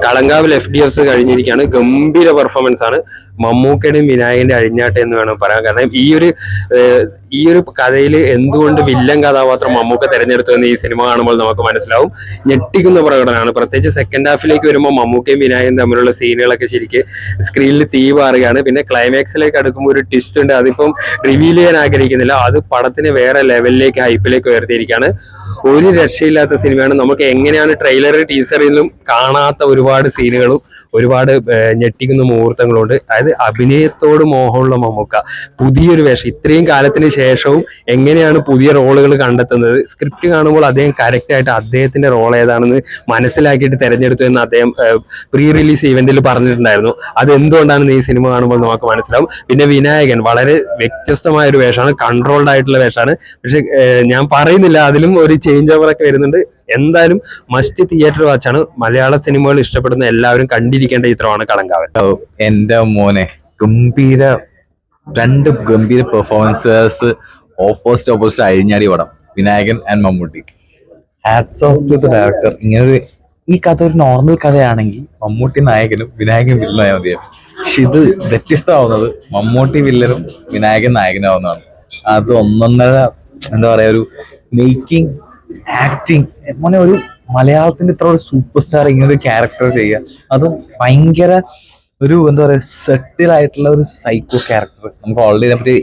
കളങ്കാവിൽ FDFs കഴിഞ്ഞിരിക്കുകയാണ്. ഗംഭീര performance ആണ്. മമ്മൂക്കയുടെയും വിനായകന്റെ അഴിഞ്ഞാട്ടം എന്ന് വേണം പറയാൻ. കാരണം ഈ ഒരു കഥയിൽ എന്തുകൊണ്ട് വില്ലൻ കഥാപാത്രം മമ്മൂക്ക തെരഞ്ഞെടുത്തു എന്ന് ഈ സിനിമ കാണുമ്പോൾ നമുക്ക് മനസ്സിലാവും. ഞെട്ടിക്കുന്ന പ്രകടനമാണ്. പ്രത്യേകിച്ച് സെക്കൻഡ് ഹാഫിലേക്ക് വരുമ്പോൾ മമ്മൂക്കയും വിനായകനും തമ്മിലുള്ള സീനുകളൊക്കെ ശരിക്ക് സ്ക്രീനിൽ തീ പാറുകയാണ്. പിന്നെ ക്ലൈമാക്സിലേക്ക് അടുക്കുമ്പോൾ ഒരു ട്വിസ്റ്റ് ഉണ്ട്, അതിപ്പം റിവീൽ ചെയ്യാൻ ആഗ്രഹിക്കുന്നില്ല. അത് പടത്തിന് വേറെ ലെവലിലേക്ക് ഹൈപ്പിലേക്ക് ഉയർത്തിയിരിക്കുകയാണ്. ഒരു രക്ഷയില്ലാത്ത സിനിമയാണ്. നമുക്ക് എങ്ങനെയാണ് ട്രെയിലർ ടീസറിലും കാണാത്ത ഒരുപാട് സീനുകളും ഒരുപാട് ഞെട്ടിക്കുന്ന മുഹൂർത്തങ്ങളുണ്ട്. അതായത് അഭിനയത്തോട് മോഹമുള്ള മമ്മൂക്ക പുതിയൊരു വേഷം, ഇത്രയും കാലത്തിന് ശേഷവും എങ്ങനെയാണ് പുതിയ റോളുകൾ കണ്ടെത്തുന്നത്. സ്ക്രിപ്റ്റ് കാണുമ്പോൾ അദ്ദേഹം കറക്റ്റായിട്ട് അദ്ദേഹത്തിന്റെ റോൾ ഏതാണെന്ന് മനസ്സിലാക്കിയിട്ട് തെരഞ്ഞെടുത്തു എന്ന് അദ്ദേഹം പ്രീ റിലീസ് ഇവന്റിൽ പറഞ്ഞിട്ടുണ്ടായിരുന്നു. അത് എന്തുകൊണ്ടാണെന്ന് ഈ സിനിമ കാണുമ്പോൾ നമുക്ക് മനസ്സിലാവും. പിന്നെ വിനായകൻ വളരെ വ്യത്യസ്തമായ ഒരു വേഷമാണ്, കൺട്രോൾഡ് ആയിട്ടുള്ള വേഷമാണ്. പക്ഷെ ഞാൻ പറയുന്നില്ല, അതിലും ഒരു ചേഞ്ച് ഓവർ ഒക്കെ വരുന്നുണ്ട്. എന്തായാലും മസ്റ്റ് തിയേറ്റർ വാച്ചാണ്. മലയാള സിനിമകൾ ഇഷ്ടപ്പെടുന്ന എല്ലാവരും കണ്ടിരിക്കേണ്ട ചിത്രമാണ് കളങ്കാവൻ. എന്റെ മോനെ, രണ്ട് ഗംഭീര പെർഫോമൻസേഴ്സ് ഓപ്പോസിറ്റ് അഴിഞ്ഞാടി പടം. Vinayakan and Mammootty. Hats of two the director. ഇങ്ങനൊരു ഈ കഥ ഒരു നോർമൽ കഥയാണെങ്കിൽ മമ്മൂട്ടി നായകനും വിനായകൻ വില്ലനായ മതിയായിരുന്നു. പക്ഷെ ഇത് വ്യത്യസ്തമാവുന്നത് മമ്മൂട്ടി വില്ലനും വിനായകൻ നായകനാവുന്നതാണ്. അത് ഒന്നൊന്നര എന്താ പറയാ, ഒരു മേക്കിംഗ്, ആക്ടിങ്. മോനെ, ഒരു മലയാളത്തിന്റെ ഇത്ര ഒരു സൂപ്പർ സ്റ്റാർ ഇങ്ങനെ ഒരു ക്യാരക്ടർ ചെയ്യുക, അതും ഭയങ്കര ഒരു എന്താ പറയുക, സെറ്റിൽ ആയിട്ടുള്ള ഒരു സൈക്കോ ക്യാരക്ടർ. നമുക്ക് ഓൾറെഡി ഇതിനെപ്പറ്റി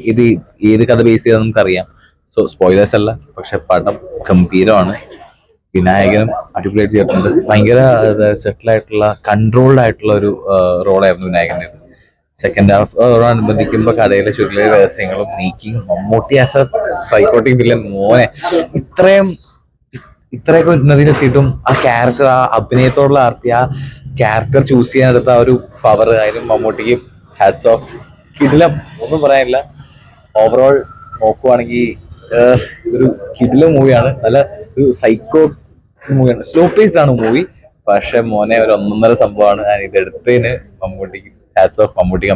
ഏത് കഥ ബേസ് ചെയ്താൽ നമുക്കറിയാം. സോ സ്പോയിലേഴ്സ് അല്ല, പക്ഷെ പടം ഗംഭീരമാണ്. വിനായകനും അടിപൊളിയായിട്ട് ചെയ്തിട്ടുണ്ട്. ഭയങ്കര സെറ്റിൽ ആയിട്ടുള്ള, കൺട്രോൾഡ് ആയിട്ടുള്ള ഒരു റോളായിരുന്നു വിനായകൻ്റെ. സെക്കൻഡ് ഹാഫോടനുബന്ധിക്കുമ്പോൾ കഥയിലെ ചുരുളിലെ രഹസ്യങ്ങളും making, Mammootty as A psychotic villain. മോനെ, ഇത്രയൊക്കെ ഉന്നതിയിലെത്തിയിട്ടും ആ ക്യാരക്ടർ, ആ അഭിനയത്തോടുള്ള ആർത്തി, ആ ക്യാരക്ടർ ചൂസ് ചെയ്യാനെടുത്ത ആ ഒരു പവർ, അതിനും മമ്മൂട്ടിക്ക് ഹാറ്റ്സ് ഓഫ്. കിടിലം, ഒന്നും പറയാനില്ല. ഓവറോൾ നോക്കുവാണെങ്കിൽ ഒരു കിടിലം മൂവിയാണ്. നല്ല ഒരു സൈക്കോ മൂവിയാണ്. സ്ലോ പേസ്ഡ് ആണ് മൂവി, പക്ഷെ മോനെ ഒരു ഒന്നൊന്നര സംഭവമാണ്. ഇത് എടുത്തതിന് മമ്മൂട്ടിക്ക് ഹാറ്റ്സ് ഓഫ്. മമ്മൂട്ടി